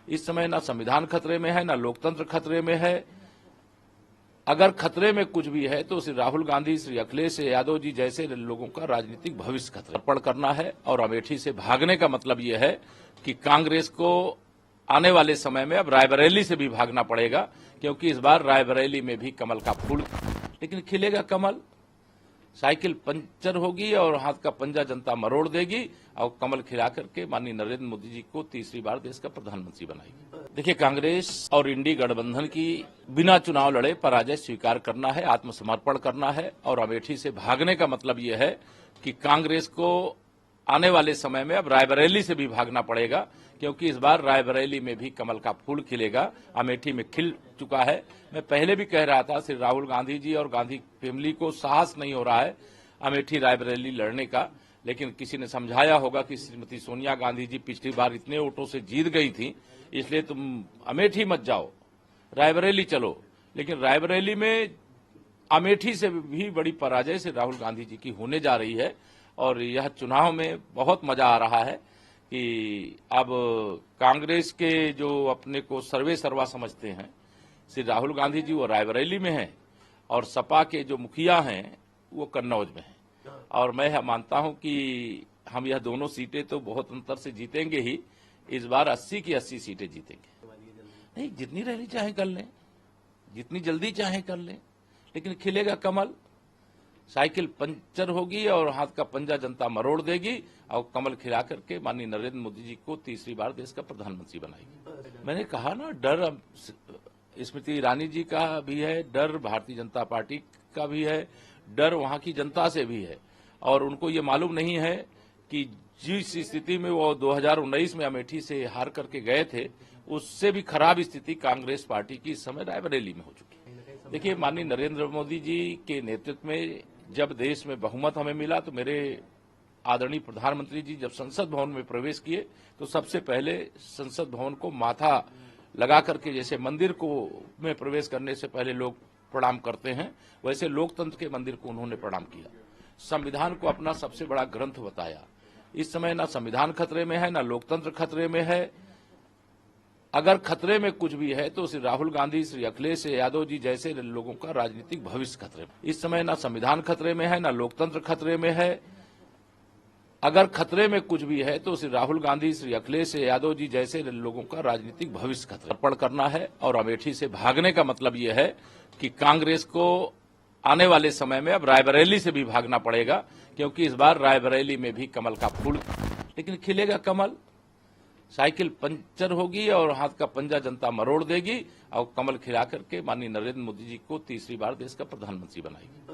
इस समय ना संविधान खतरे में है, ना लोकतंत्र खतरे में है। अगर खतरे में कुछ भी है तो श्री राहुल गांधी, श्री अखिलेश यादव जी जैसे लोगों का राजनीतिक भविष्य खतरे पड़ करना है। और अमेठी से भागने का मतलब यह है कि कांग्रेस को आने वाले समय में अब रायबरेली से भी भागना पड़ेगा, क्योंकि इस बार रायबरेली में भी कमल का फूल, लेकिन खिलेगा कमल। साइकिल पंचर होगी और हाथ का पंजा जनता मरोड़ देगी और कमल खिला करके माननीय नरेंद्र मोदी जी को तीसरी बार देश का प्रधानमंत्री बनाएगी। देखिए, कांग्रेस और इंडी गठबंधन की बिना चुनाव लड़े पराजय स्वीकार करना है, आत्मसमर्पण करना है। और अमेठी से भागने का मतलब यह है कि कांग्रेस को आने वाले समय में अब रायबरेली से भी भागना पड़ेगा, क्योंकि इस बार रायबरेली में भी कमल का फूल खिलेगा। अमेठी में खिल चुका है। मैं पहले भी कह रहा था, श्री राहुल गांधी जी और गांधी फैमिली को साहस नहीं हो रहा है अमेठी रायबरेली लड़ने का, लेकिन किसी ने समझाया होगा कि श्रीमती सोनिया गांधी जी पिछली बार इतने वोटों से जीत गई थी, इसलिए तुम अमेठी मत जाओ, रायबरेली चलो। लेकिन रायबरेली में अमेठी से भी बड़ी पराजय से राहुल गांधी जी की होने जा रही है। और यह चुनाव में बहुत मजा आ रहा है कि अब कांग्रेस के जो अपने को सर्वे सर्वा समझते हैं, श्री राहुल गांधी जी वो रायबरेली में हैं और सपा के जो मुखिया हैं वो कन्नौज में हैं। और मैं मानता हूं कि हम यह दोनों सीटें तो बहुत अंतर से जीतेंगे ही। इस बार 80 की 80 सीटें जीतेंगे। नहीं, जितनी रैली चाहे कर लें, जितनी जल्दी चाहे कर लें, लेकिन खिलेगा कमल। साइकिल पंचर होगी और हाथ का पंजा जनता मरोड़ देगी और कमल खिला करके माननीय नरेंद्र मोदी जी को तीसरी बार देश का प्रधानमंत्री बनाएगी। मैंने कहा ना, डर स्मृति ईरानी जी का भी है, डर भारतीय जनता पार्टी का भी है, डर वहां की जनता से भी है। और उनको ये मालूम नहीं है कि जिस स्थिति में वो 2019 में अमेठी से हार करके गए थे, उससे भी खराब स्थिति कांग्रेस पार्टी की इस समय रायबरेली में हो चुकी है। देखिए, माननीय नरेंद्र मोदी जी के नेतृत्व में जब देश में बहुमत हमें मिला, तो मेरे आदरणीय प्रधानमंत्री जी जब संसद भवन में प्रवेश किए तो सबसे पहले संसद भवन को माथा लगा करके, जैसे मंदिर को में प्रवेश करने से पहले लोग प्रणाम करते हैं, वैसे लोकतंत्र के मंदिर को उन्होंने प्रणाम किया। संविधान को अपना सबसे बड़ा ग्रंथ बताया। इस समय ना संविधान खतरे में है, ना लोकतंत्र खतरे में है। अगर खतरे में कुछ भी है तो श्री राहुल गांधी, श्री अखिलेश यादव जी जैसे लोगों का राजनीतिक भविष्य खतरे में। इस समय ना संविधान खतरे में है, ना लोकतंत्र खतरे में है। अगर खतरे में कुछ भी है तो श्री राहुल गांधी, श्री अखिलेश यादव जी जैसे लोगों का राजनीतिक भविष्य खतरे पड़ करना है। और अमेठी से भागने का मतलब यह है कि कांग्रेस को आने वाले समय में अब रायबरेली से भी भागना पड़ेगा, क्योंकि इस बार रायबरेली में भी कमल का फूल, लेकिन खिलेगा कमल। साइकिल पंचर होगी और हाथ का पंजा जनता मरोड़ देगी और कमल खिला करके माननीय नरेंद्र मोदी जी को तीसरी बार देश का प्रधानमंत्री बनाएगी।